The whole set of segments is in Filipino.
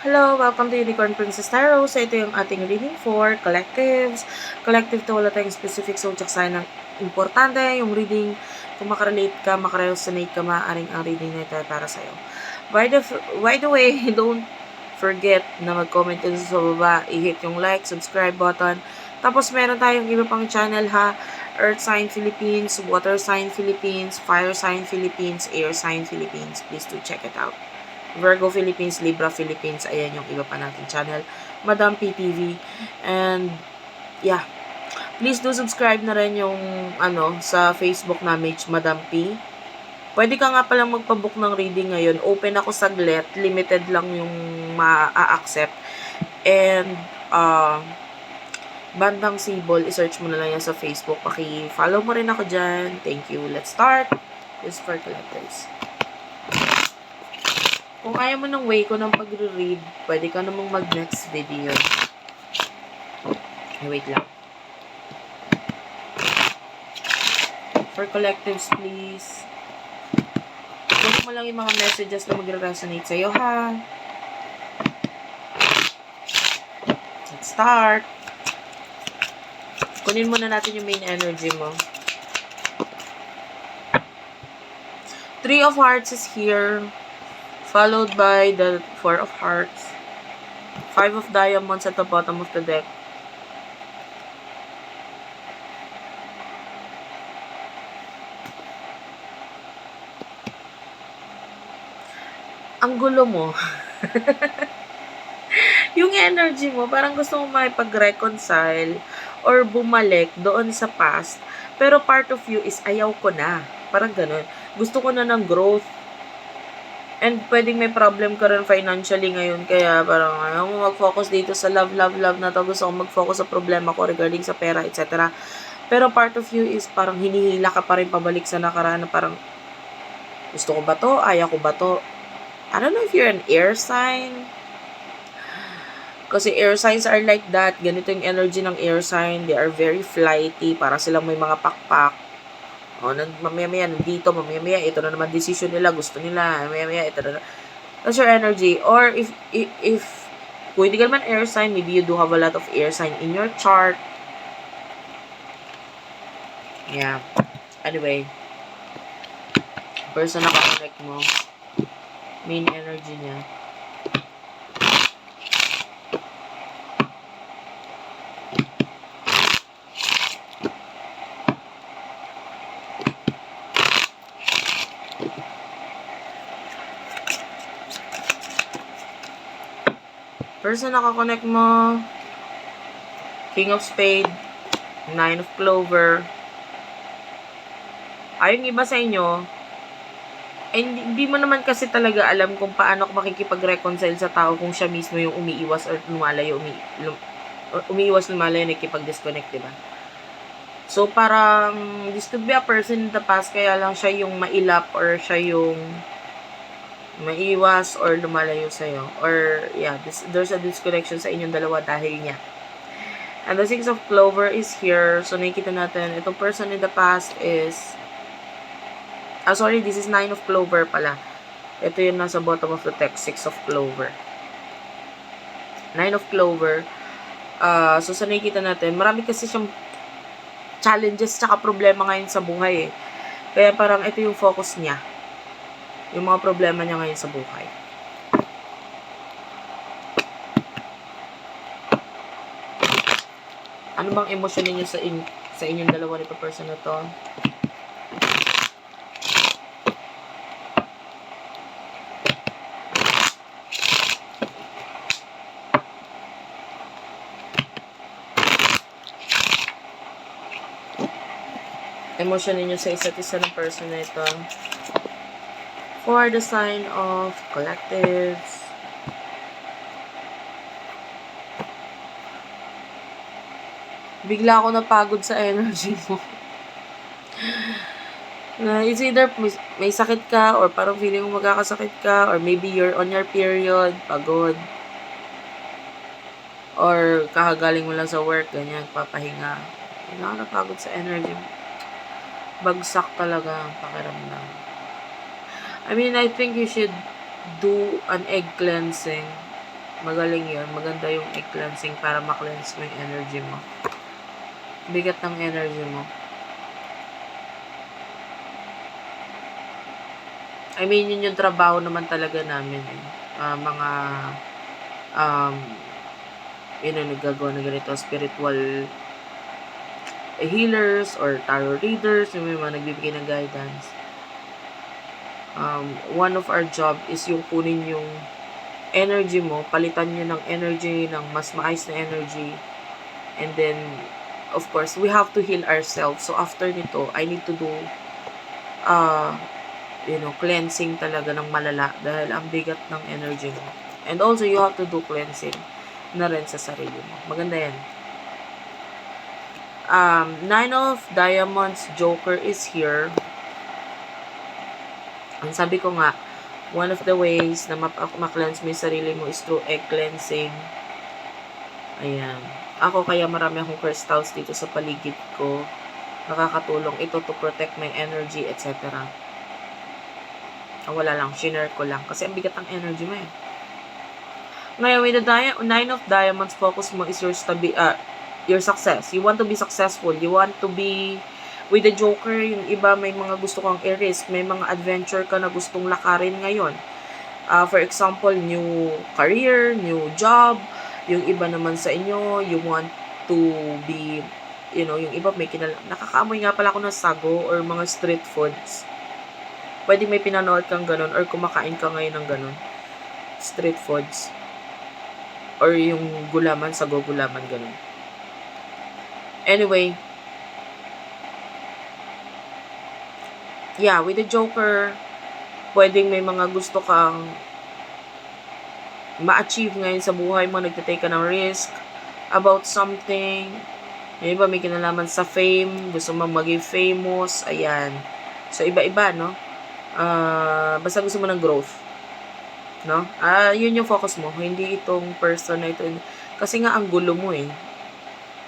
Hello, welcome to Unicorn Princess Tarot. So, ito yung ating reading for collectives. Collective to, wala tayong specific zodiac sign ng importante. Yung reading, kung makarelate ka, makaresonate ka, maaaring ang reading na ito para sa'yo. By the way, don't forget na mag-comment dun sa baba, i-hit yung like, subscribe button. Tapos, meron tayong iba pang channel ha. Earth Sign Philippines, Water Sign Philippines, Fire Sign Philippines, Air Sign Philippines. Please do check it out. Virgo Philippines, Libra Philippines, ayan yung iba pa nating channel. Madam PTV. And, yeah. Please do subscribe na rin yung, sa Facebook namin, Madam P. Pwede ka nga palang magpabook ng reading ngayon. Open ako saglit. Limited lang yung ma-accept. And, Bandang Sibol, isearch mo na lang yan sa Facebook. Paki-follow mo rin ako dyan. Thank you. Let's start. This is for collectors. Kung ayaw mo ng way ko ng pag-read, pwede ka namang mag-next video. Wait lang. For collectives, please. Pwede mo lang yung mga messages na mag-resonate sa'yo, ha? Let's start. Kunin muna natin yung main energy mo. Three of Hearts is here. Followed by the Four of Hearts. Five of Diamonds at the bottom of the deck. Ang gulo mo. Yung energy mo, parang gusto mo makipag-reconcile or bumalik doon sa past. Pero part of you is ayaw ko na. Parang ganun. Gusto ko na ng growth. And pwedeng may problem ka rin financially ngayon, kaya parang ayaw mo mag-focus dito sa love na to. Gusto ko mag-focus sa problema ko regarding sa pera, etc. Pero part of you is parang hinihila ka pa rin pabalik sa nakaraan na parang gusto ko ba to? Ayaw ko ba to? I don't know if you're an air sign. Kasi air signs are like that. Ganito yung energy ng air sign. They are very flighty. Para silang may mga pakpak. O, mamaya-maya nandito, mamaya-maya ito na naman decision nila, gusto nila, mamaya-maya ito na. That's your energy. Or if kung hindi ka naman air sign, maybe you do have a lot of air sign in your chart. Yeah. Anyway, person na connect mo, main energy niya. Person na nakakonect mo, King of Spade, Nine of Clover. Yung iba sa inyo, hindi mo naman kasi talaga alam kung paano makikipag-reconcile sa tao kung siya mismo yung umiiwas or lumalayo, lumalayo, nakikipag-disconnect, diba? So, parang, this could be a person in the past, kaya lang siya yung mailap or siya yung maiwas or lumalayo sa'yo. Or, yeah, there's a disconnection sa inyong dalawa dahil niya. And the Six of Clover is here. So, nakikita natin, itong person in the past is, this is Nine of Clover pala. Ito yung nasa bottom of the text, Six of Clover. Nine of Clover. So, sa nakikita natin, marami kasi siyang challenges tsaka problema ngayon sa buhay eh. Kaya parang ito yung focus niya. Yung mga problema niya ngayon sa buhay. Ano bang emosyon niyo sa inyong dalawa ni person na to? Emosyon niyo sa isa't isa ng person na ito. For the sign of collectives. Bigla ako napagod sa energy mo. It's either may sakit ka or parang feeling mo magkakasakit ka or maybe you're on your period, pagod. Or kakagaling mo lang sa work, ganyan, papahinga. Bigla ako napagod sa energy mo. Bagsak talaga ang pakiramdam. I mean, I think you should do an egg cleansing Magaling yun. Maganda yung egg cleansing para ma-cleanse mo yung energy mo. Bigat ng energy mo. I mean, yun yung trabaho naman talaga namin. Mga nagagawa na ganito, spiritual healers or tarot readers, yung mga nagbibigay ng guidance. One of our job is yung kunin yung energy mo, palitan nyo ng energy, ng mas maayos na energy. And then, of course, we have to heal ourselves. So, after nito, I need to do, cleansing talaga ng malala dahil ang bigat ng energy mo. And also, you have to do cleansing na rin sa sarili mo. Maganda yan. Nine of Diamonds Joker is here. Ang sabi ko nga, one of the ways na ma-cleanse mo yung sarili mo is through egg cleansing. Ayan. Ako kaya marami akong crystals dito sa paligid ko. Nakakatulong ito to protect my energy, etc. Wala lang, shinare ko lang. Kasi ang bigat ng energy mo eh. Ngayon, with the Nine of Diamonds, focus mo is your success. You want to be successful. You want to be with the Joker, yung iba may mga gusto kang i-risk, may mga adventure ka na gustong lakarin ngayon. For example, new career, new job, yung iba naman sa inyo, you want to be, yung iba may nakakaamoy nga pala ako ng sago or mga street foods. Pwede may pinanood kang ganun or kumakain ka ngayon ng ganun. Street foods. Or yung gulaman, sago gulaman, ganun. Anyway, yeah, with the Joker, pwedeng may mga gusto kang ma-achieve ngayon sa buhay mo, nagtatake ka ng risk about something. Yung iba may kinalaman sa fame, gusto mo maging famous, ayan. So, iba-iba, no? Basta gusto mo ng growth. No? Yun yung focus mo. Hindi itong person na ito. Kasi nga, ang gulo mo eh.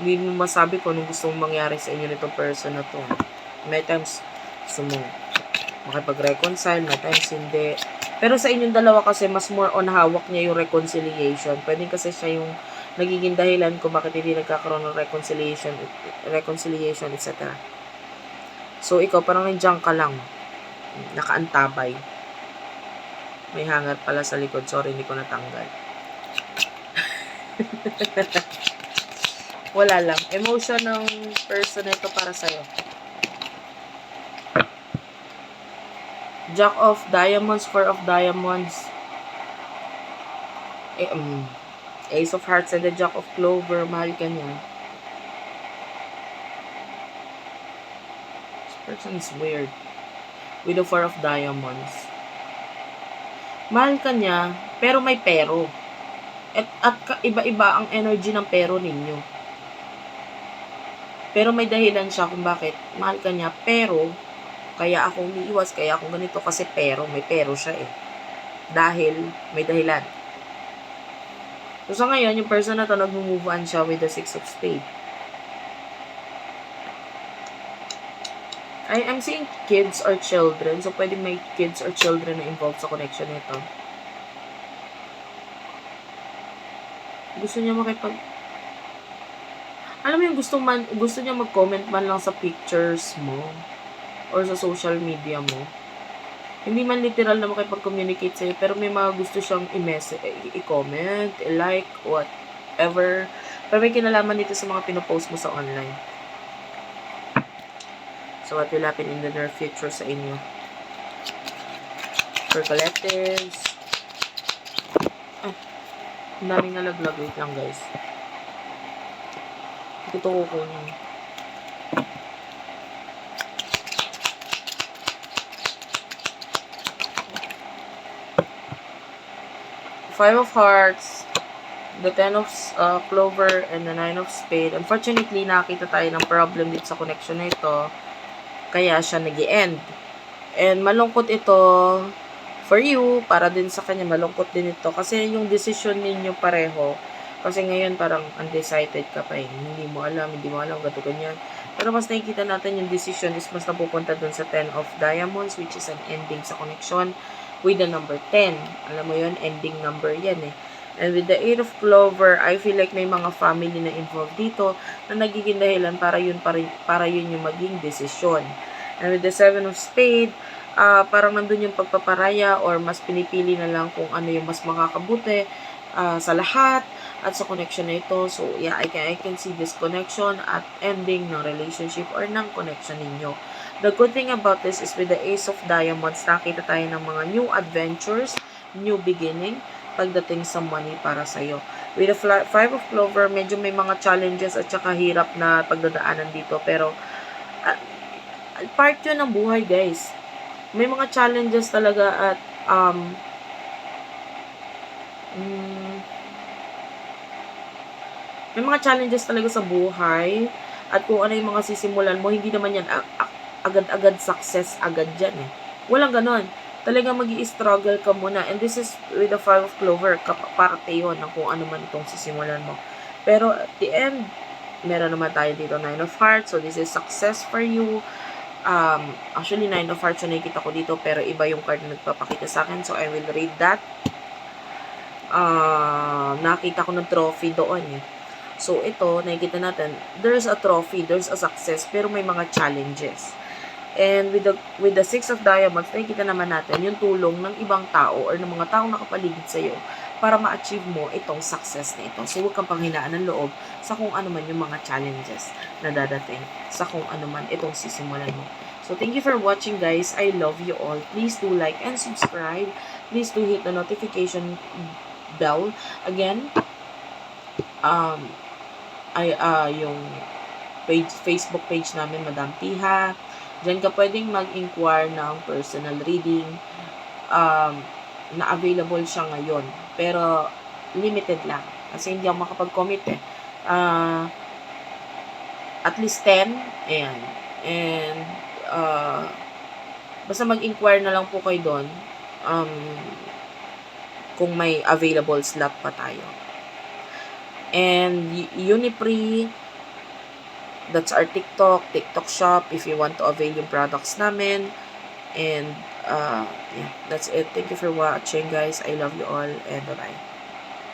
Hindi mo masabi kung anong gusto mong mangyari sa inyo nitong person na to. May times, gusto mo makipag-reconcile, may times hindi. Pero sa inyong dalawa kasi, mas more on hawak niya yung reconciliation. Pwede kasi siya yung nagiging dahilan kung bakit hindi nagkakaroon ng reconciliation, etc. So, ikaw, parang nandiyan ka lang. Nakaantabay. May hanger pala sa likod. Sorry, hindi ko natanggal. Wala lang. Emotion ng person ito para sa'yo. Jack of Diamonds, Four of Diamonds. Ace of Hearts and the Jack of Clover. Mahal ka niya. This person is weird. With the Four of Diamonds. Mahal ka niya, pero may pero. At iba-iba ang energy ng pero ninyo. Pero may dahilan siya kung bakit mahal ka niya, pero kaya ako umiiwas, kaya ako ganito, kasi may pero siya eh. Dahil may dahilan. So sa ngayon, yung person na to, nag-move on siya with the Six of Spades. I'm seeing kids or children. So pwede may kids or children na involved sa connection nito. Gusto niya alam mo yung gusto niya mag-comment man lang sa pictures mo or sa social media mo. Hindi man literal na makipag-communicate sa'yo, pero may mga gusto siyang i-comment, i-like, whatever. Pero may kinalaman dito sa mga pinopost mo sa online. So, what will happen in the near future sa inyo? For collectives. Ang daming nalaglag. Wait lang, guys. Ito kukunin. Five of Hearts, the Ten of Clover, and the Nine of Spades. Unfortunately, nakita tayo ng problem dito sa connection na ito. Kaya siya nag-i-end. And malungkot ito for you, para din sa kanya, malungkot din ito. Kasi yung decision ninyo pareho, kasi ngayon parang undecided ka pa eh. Hindi mo alam, gato ganyan. Pero mas nakikita natin yung decision is mas napupunta dun sa 10 of Diamonds, which is an ending sa connection with the number 10. Alam mo yun, ending number yan eh. And with the 8 of Clover, I feel like may mga family na involved dito na nagiging dahilan para yun yung maging desisyon. And with the 7 of Spade, parang nandun yung pagpaparaya or mas pinipili na lang kung ano yung mas makakabuti sa lahat at sa connection na ito. So, yeah, I can see this connection at ending ng relationship or ng connection ninyo. The good thing about this is with the Ace of Diamonds, nakita tayo ng mga new adventures, new beginning, pagdating sa money para sa'yo. With the 5 of Clover, medyo may mga challenges at saka hirap na pagdadaanan dito. Pero, part yun ng buhay, guys. May mga challenges talaga at, may mga challenges talaga sa buhay at kung ano yung mga sisimulan mo, hindi naman yan agad-agad success agad dyan eh. Walang ganon. Talaga mag-i-struggle ka muna. And this is with the 5 of Clover, parte yun ng kung ano man itong sisimulan mo. Pero at the end, meron naman tayo dito 9 of Hearts. So this is success for you. Actually, 9 of Hearts yung nakikita ko dito, pero iba yung card na nagpapakita sa akin. So I will read that. Nakita ko ng trophy doon eh. So ito, nakikita natin, there's a trophy, there's a success, pero may mga challenges. And with the 6 of Diamonds, nakikita naman natin yung tulong ng ibang tao or ng mga taong nakapaligid sa iyo para ma-achieve mo itong success na ito. So, huwag kang panghinaan ng loob sa kung ano man yung mga challenges na dadating sa kung ano man itong sisimulan mo. So, thank you for watching, guys. I love you all. Please do like and subscribe. Please do hit the notification bell. Again, yung Facebook page namin, Madam Tiha. Diyan ka pwedeng mag-inquire ng personal reading. Na available siya ngayon. Pero, limited lang. Kasi hindi ako makapag-commit eh. At least 10. Ayan. And, basta mag-inquire na lang po kayo doon. Kung may available slot pa tayo. And, Unipree, that's our TikTok shop if you want to avail yung products namin. And, yeah, that's it. Thank you for watching, guys. I love you all, and bye-bye.